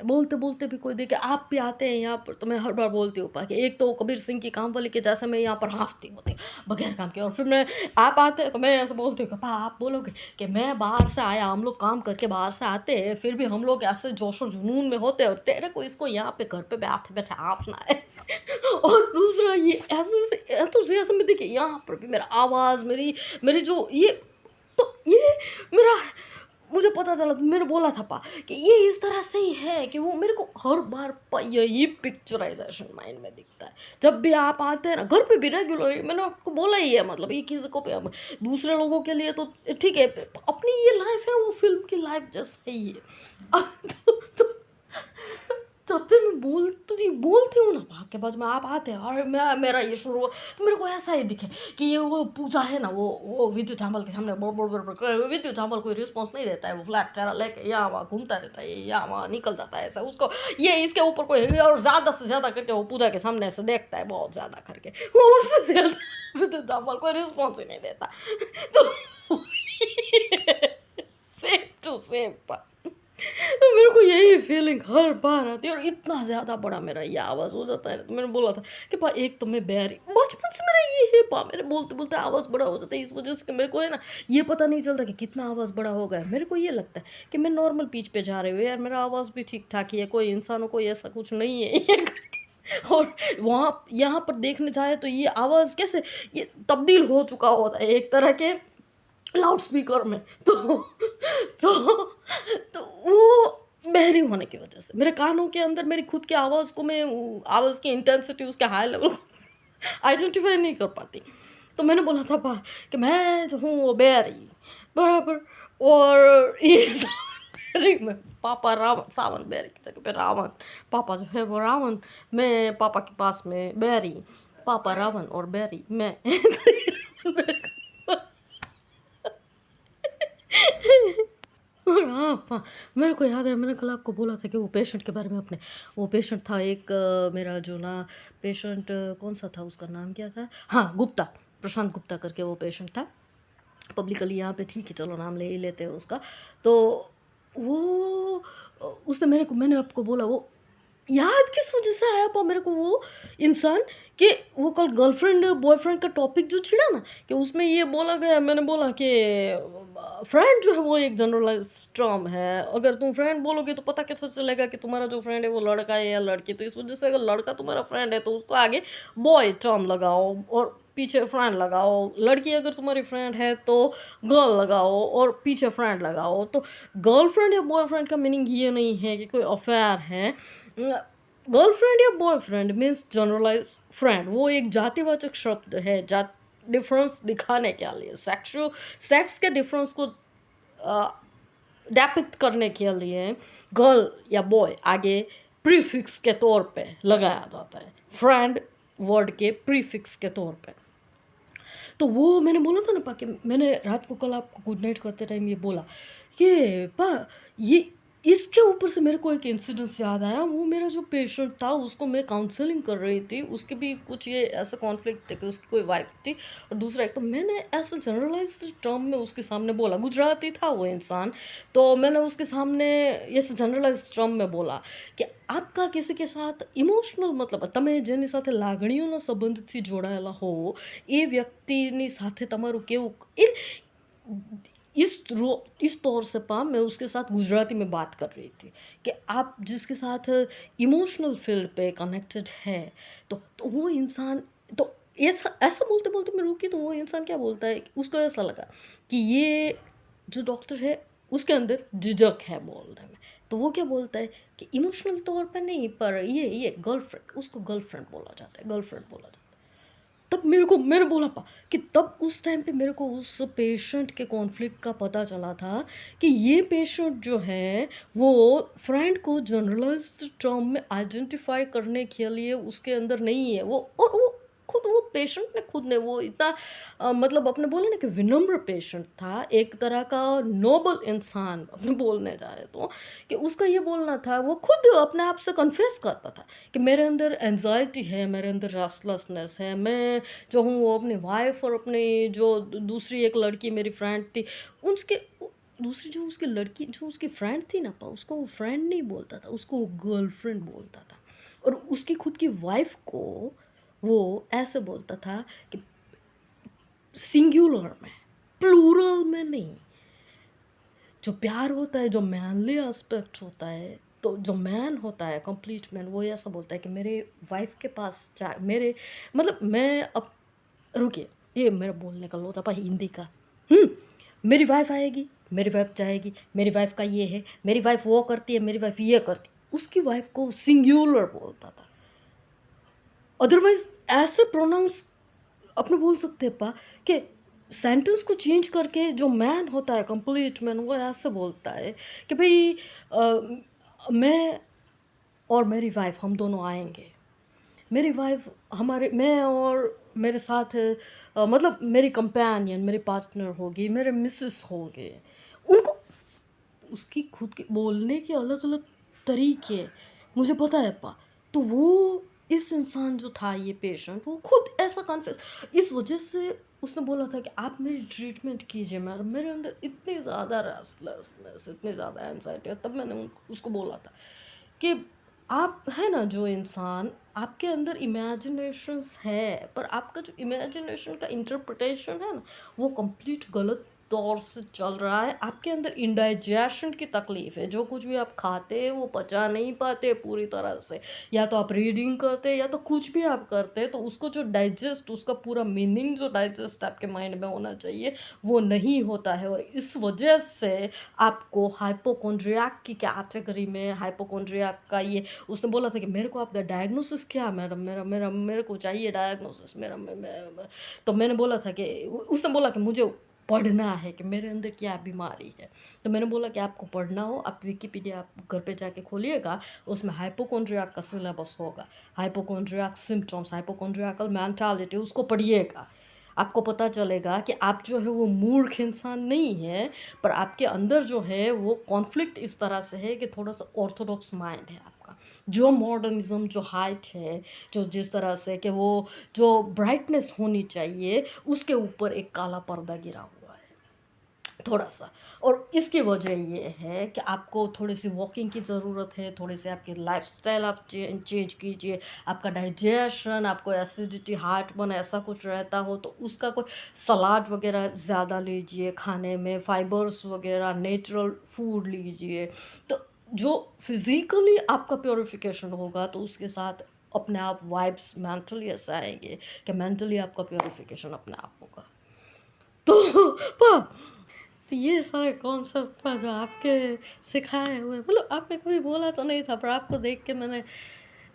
है। बोलते-बोलते भी कोई देखे आप भी आते हैं यहाँ पर तो मैं हर बार बोलती हूँ कि एक तो कबीर सिंह की काम वाली के जैसे मैं यहाँ पर हाँफती होती हूँ बगैर काम के और फिर मैं आप आते हैं तो मैं ऐसे बोलती हूँ कि पा आप बोलोगे कि मैं बाहर से आया, हम लोग काम करके बाहर से आते हैं, फिर भी हम लोग ऐसे जोश और जुनून में होते हैं और तेरे को इसको यहाँ पे घर पे बैठे-बैठे हाँफना है। और दूसरा ये ऐसे-ऐसे एंथुसियाज़्म में देखिए यहाँ पर भी मेरा आवाज़ मेरी मेरी जो ये तो ये मेरा मुझे पता चला तो मैंने बोला था कि ये इस तरह से ही है कि वो मेरे को हर बार यही पिक्चराइजेशन माइंड में दिखता है जब भी आप आते हैं ना घर पे भी रेगुलर मैंने आपको बोला ही है मतलब ये किसी को भी अब दूसरे लोगों के लिए तो ठीक है अपनी ये लाइफ है वो फिल्म की लाइफ जैसे ही है तो तब भी मैं बोलती हूँ ना भाग के बाद में आप आते हैं और मैं मेरा ये शुरू हुआ तो मेरे को ऐसा ही दिखे कि ये वो पूजा है ना वो विद्युत चावल के सामने बोल बोल बोल बोल कर विद्युत चावल कोई रिस्पॉन्स नहीं देता है वो फ्लैट चेहरा लेके यहाँ वहाँ घूमता रहता है यहाँ वहाँ निकल जाता है ऐसा उसको ये इसके ऊपर कोई और ज़्यादा से ज़्यादा करके वो पूजा के सामने ऐसे देखता है बहुत ज़्यादा करके वो उससे ज़्यादा विद्युत चावल कोई रिस्पॉन्स ही नहीं देता तो सेम टू सेम तो मेरे को यही फीलिंग हर बार आती है और इतना ज़्यादा बड़ा मेरा ये आवाज़ हो जाता है ना, तो मैंने बोला था कि पा एक तो मैं बैरी बचपन से मेरा ये है पा मेरे बोलते-बोलते आवाज़ बड़ा हो जाता है इस वज़ह से कि मेरे को है ना, ये पता नहीं चलता कि कितना आवाज़ बड़ा हो गया है। मेरे को ये लगता है कि मैं नॉर्मल पिच पे जा रही हूँ यार मेरा आवाज़ भी ठीक-ठाक ही है, कोई इंसानों को ऐसा कुछ नहीं है ये करके और वहाँ यहाँ पर देखने जाए तो ये आवाज़ कैसे ये तब्दील हो चुका होता है एक तरह के लाउड स्पीकर में तो तो वो बहरी होने की वजह से मेरे कानों के अंदर मेरी खुद की आवाज़ को मैं आवाज़ की इंटेंसिटी उसके हाई लेवल को आइडेंटिफाई नहीं कर पाती। तो मैंने बोला था कि मैं जो हूँ वो बहरी बराबर और ये बहरी में पापा रावण सावन बहरी की जगह पे रावण पापा जो है वो रावण मैं पापा के पास में बहरी पापा रावण और बहरी मैं और हाँ, हाँ, मेरे को याद है मैंने कल आपको बोला था कि वो पेशेंट के बारे में अपने वो पेशेंट था एक मेरा जो ना पेशेंट कौन-सा था उसका नाम क्या था? हाँ, गुप्ता, प्रशांत गुप्ता करके वो पेशेंट था। पब्लिकली यहाँ पे ठीक है चलो नाम ले ही लेते हैं उसका। तो वो उसने मैंने आपको बोला वो याद किस वजह से आया मेरे को वो इंसान कि वो कल गर्लफ्रेंड बॉयफ्रेंड का टॉपिक जो छिड़ा ना कि उसमें ये बोला गया मैंने बोला कि फ्रेंड जो है वो एक जनरलाइज टर्म है अगर तुम फ्रेंड बोलोगे तो पता कैसे चलेगा कि तुम्हारा जो फ्रेंड है वो लड़का है या लड़की तो इस वजह से अगर लड़का तुम्हारा फ्रेंड है तो उसको आगे बॉय टर्म लगाओ और पीछे फ्रेंड लगाओ लड़की अगर तुम्हारी फ्रेंड है तो गर्ल लगाओ और पीछे फ्रेंड लगाओ तो गर्लफ्रेंड या बॉयफ्रेंड का मीनिंग ये नहीं है कि कोई अफेयर है गर्लफ्रेंड या बॉयफ्रेंड मीन्स जनरलाइज फ्रेंड वो एक जातिवाचक शब्द है जात डिफरेंस दिखाने के लिए सेक्स के डिफरेंस को डेपिक्ट करने के लिए गर्ल या बॉय आगे प्रीफिक्स के तौर पे लगाया जाता है फ्रेंड वर्ड के प्रीफिक्स के तौर पे तो वो मैंने बोला था ना कि मैंने रात को कल आपको गुड नाइट करते टाइम ये बोला कि ये इसके ऊपर से मेरे को एक इंसिडेंस याद आया वो मेरा जो पेशेंट था उसको मैं काउंसलिंग कर रही थी उसके भी कुछ ये ऐसा कॉन्फ्लिक्ट थे कि उसकी कोई वाइफ थी और दूसरा एक तो मैंने ऐसा जनरलाइज्ड टर्म में उसके सामने बोला गुजराती था वो इंसान तो मैंने उसके सामने ऐसे जनरलाइज्ड टर्म में बोला कि आपका किसी के साथ ઇમોશનલ મતલબ તમે જેની સાથે લાગણીઓનો સંબંધથી જોડાયેલા હો એ વ્યક્તિની સાથે તમારું કેવું इस तौर से पा मैं उसके साथ गुजराती में बात कर रही थी कि आप जिसके साथ इमोशनल फील्ड पे कनेक्टेड है तो वो इंसान तो ऐसा ऐसा बोलते बोलते मैं रुकी तो वो इंसान क्या बोलता है उसको ऐसा लगा कि ये जो डॉक्टर है उसके अंदर झिझक है बोलने में तो वो क्या बोलता है कि इमोशनल तौर पे नहीं पर ये गर्लफ्रेंड उसको गर्लफ्रेंड बोला जाता है गर्लफ्रेंड बोला जाता है तब मैंने बोला कि तब उस टाइम पे मेरे को उस पेशेंट के कॉन्फ्लिक्ट का पता चला था कि ये पेशेंट जो है वो फ्रेंड को जनरलाइज्ड टर्म में आइडेंटिफाई करने के लिए उसके अंदर नहीं है वो और वो खुद वो पेशेंट ने खुद ने वो इतना मतलब अपने बोले ना कि विनम्र पेशेंट था एक तरह का नोबल इंसान अपने बोलने जाए तो कि उसका ये बोलना था वो खुद अपने आप से कन्फेस करता था कि मेरे अंदर एंजाइटी है मेरे अंदर रेस्टलेसनेस है मैं जो हूँ वो अपनी वाइफ और अपनी जो दूसरी एक लड़की मेरी फ्रेंड थी उसके दूसरी जो उसकी लड़की जो उसकी फ्रेंड थी ना, उसको वो फ्रेंड नहीं बोलता था, उसको वो गर्लफ्रेंड बोलता था। और उसकी खुद की वाइफ़ को वो ऐसे बोलता था कि सिंगुलर में, प्लूरल में नहीं। जो प्यार होता है, जो मैनली एस्पेक्ट होता है, तो जो मैन होता है, कंप्लीट मैन, वो ऐसा बोलता है कि मेरे वाइफ़ के पास जा मेरे मतलब मैं अब रुकिए, ये मेरा बोलने का लोचपा हिंदी का। हुँ, मेरी वाइफ़ आएगी, मेरी वाइफ़ जाएगी, मेरी वाइफ़ का ये है, मेरी वाइफ़ वो करती है, मेरी वाइफ़ ये करती। उसकी वाइफ़ को सिंगुलर बोलता था। अदरवाइज़ ऐसे प्रोनाउंस अपने बोल सकते हैं कि सेंटेंस को चेंज करके जो मैन होता है, कंप्लीट मैन, वो ऐसे बोलता है कि भई मैं और मेरी वाइफ़ हम दोनों आएँगे। मेरी वाइफ़ हमारे मैं और मेरे साथ मतलब मेरी कंपेनियन, मेरी पार्टनर होगी, मेरे मिसेस होंगे। उनको उसकी खुद के बोलने के अलग-अलग तरीके हैं, मुझे पता है तो वो इस इंसान जो था ये पेशेंट वो खुद ऐसा कॉन्फियस इस वज़ह से उसने बोला था कि आप मेरी ट्रीटमेंट कीजिए मैडम, मेरे अंदर इतनी ज़्यादा रेस्टलेसनेस, इतनी ज़्यादा एंग्ज़ायटी है। तब मैंने उन उसको बोला था कि आप है ना जो इंसान, आपके अंदर इमेजिनेशंस है, पर आपका जो इमेजिनेशन का इंटरप्रिटेशन है ना, वो कंप्लीट गलत तौर से चल रहा है। आपके अंदर इंडाइजेशन की तकलीफ़ है, जो कुछ भी आप खाते हैं, वो पचा नहीं पाते पूरी तरह से। या तो आप रीडिंग करते हैं या तो कुछ भी आप करते हैं, तो उसको जो डाइजेस्ट उसका पूरा मीनिंग जो डाइजेस्ट आपके माइंड में होना चाहिए, वो नहीं होता है और इस वजह से आपको हाइपोकोंड्रियाक की कैटेगरी में हाइपोकोंड्रियाक का ये उसने बोला था कि मेरे को आपका डायग्नोसिस क्या है मैडम? मेरा मेरा मेरे को चाहिए डायग्नोसिस मेरा मैं तो मैंने बोला था कि उसने बोला कि मुझे पढ़ना है कि मेरे अंदर क्या बीमारी है। तो मैंने बोला कि आपको पढ़ना हो, आप विकिपीडिया आप घर पे जाके खोलिएगा, उसमें हाइपोकोंड्रियाक का सिलेबस होगा। हाइपोकोंड्रियाक सिम्पटम्स, हाइपोकोंड्रियाकल मेंटालिटी उसको पढ़िएगा। आपको पता चलेगा कि आप जो है वो मूर्ख इंसान नहीं है, पर आपके अंदर जो है वो कॉन्फ्लिक्ट इस तरह से है कि थोड़ा-सा ऑर्थोडॉक्स माइंड है आपका। जो मॉडर्निज़्म जो हाइट है, जो जिस तरह से कि वो जो ब्राइटनेस होनी चाहिए, उसके ऊपर एक काला पर्दा गिरा हुआ है। थोड़ा-सा और इसकी वजह ये है कि आपको थोड़ी-सी वॉकिंग की ज़रूरत है, थोड़ी-सी आपकी लाइफ़स्टाइल आप चेंज कीजिए, आपका डाइजेशन, आपको एसिडिटी, हार्टबर्न ऐसा कुछ रहता हो तो उसका कोई सलाद वग़ैरह ज़्यादा लीजिए खाने में, फाइबर्स वग़ैरह, नेचुरल फूड लीजिए। तो जो फिज़िकली आपका प्यूरिफ़िकेशन होगा तो उसके साथ अपने आप वाइब्स मेंटली ऐसे आएँगे कि मेंटली आपका प्यूरिफ़िकेशन अपने आप होगा। तो प तो ये सारे कॉन्सेप्ट था जो आपके सिखाए हुए मतलब आपने कभी बोला तो नहीं था पर आपको देख के मैंने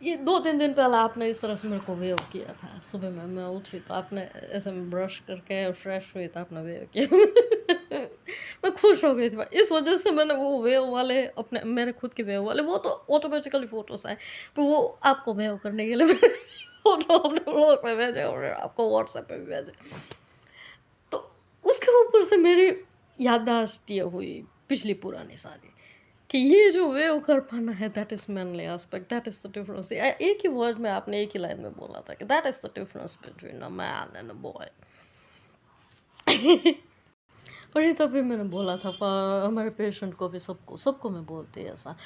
ये 2-3 दिन पहले आपने इस तरह से मेरे को वेव किया था। सुबह में मैं उठी तो आपने ऐसे में ब्रश करके फ्रेश हुई तो आपने वेव किया। मैं खुश हो गई थी। इस वज़ह से मैंने वो वेव वाले अपने मेरे खुद के वेव वाले वो तो ऑटोमेटिकली फ़ोटोज़ आए। पर वो आपको वेव करने के लिए मैंने फ़ोटो अपने फ्लोर पे भेजे और आपको व्हाट्सएप पे भी भेजे। तो उसके ऊपर से मेरी याददाश्त ये हुई पिछली पुरानी सारी कि ये जो वेव कर पाना है that is mainly aspect that is the difference एक ही वर्ड में आपने एक ही लाइन में बोला था कि that is the difference between a man and a boy. और ये तभी मैंने बोला था हमारे पेशेंट को भी सबको सबको मैं बोलती है ऐसा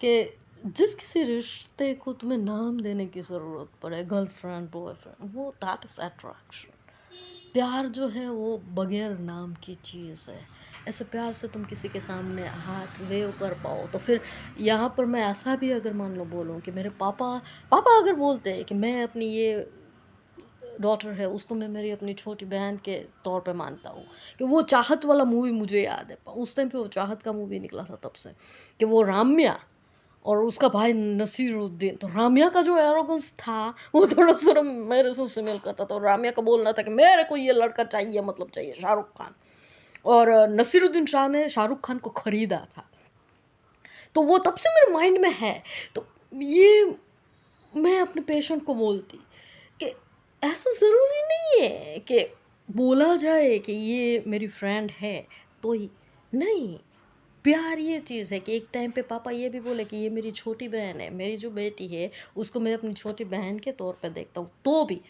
कि जिस किसी रिश्ते को तुम्हें नाम देने की ज़रूरत पड़े गर्लफ्रेंड बॉयफ्रेंड वो दैट इज़ अट्रैक्शन। प्यार जो है वो बगैर नाम की चीज़ है। ऐसे प्यार से तुम किसी के सामने हाथ वेव कर पाओ तो फिर यहाँ पर मैं ऐसा भी अगर मान लो बोलूँ कि मेरे पापा पापा अगर बोलते हैं कि मैं अपनी ये डॉटर है उसको मैं मेरी अपनी छोटी बहन के तौर पे मानता हूँ कि वो चाहत वाला मूवी मुझे याद है उस टाइम पे वो चाहत का मूवी निकला था तब से कि वो राम्या और उसका भाई नसीरुद्दीन तो राम्या का जो एरोगेंस था वो थोड़ा मेरे से सिमिल करता था और राम्या का बोलना था कि मेरे को ये लड़का चाहिए मतलब चाहिए शाहरुख खान और नसीरुद्दीन शाह ने शाहरुख खान को खरीदा था तो वो तब से मेरे माइंड में है तो ये मैं अपने पेशेंट को बोलती कि ऐसा ज़रूरी नहीं है कि बोला जाए कि ये मेरी फ्रेंड है तो ही नहीं प्यार ये चीज़ है कि एक टाइम पे पापा ये भी बोले कि ये मेरी छोटी बहन है मेरी जो बेटी है उसको मैं अपनी छोटी बहन के तौर पे देखता हूँ तो भी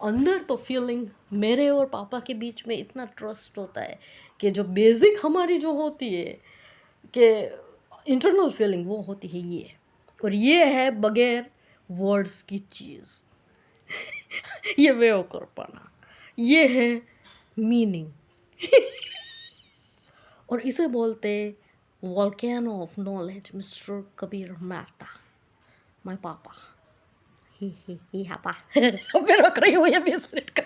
अंदर तो फीलिंग मेरे और पापा के बीच में इतना ट्रस्ट होता है कि जो बेसिक हमारी जो होती है कि इंटरनल फीलिंग वो होती है ये, और ये है बगैर वर्ड्स की चीज़। ये बेवकूफ़पना, ये है मीनिंग। और इसे बोलते volcano of knowledge mister Kabir Mehta, my पापा। ही पापा। फिर रख रही हूँ ये 20 मिनट का।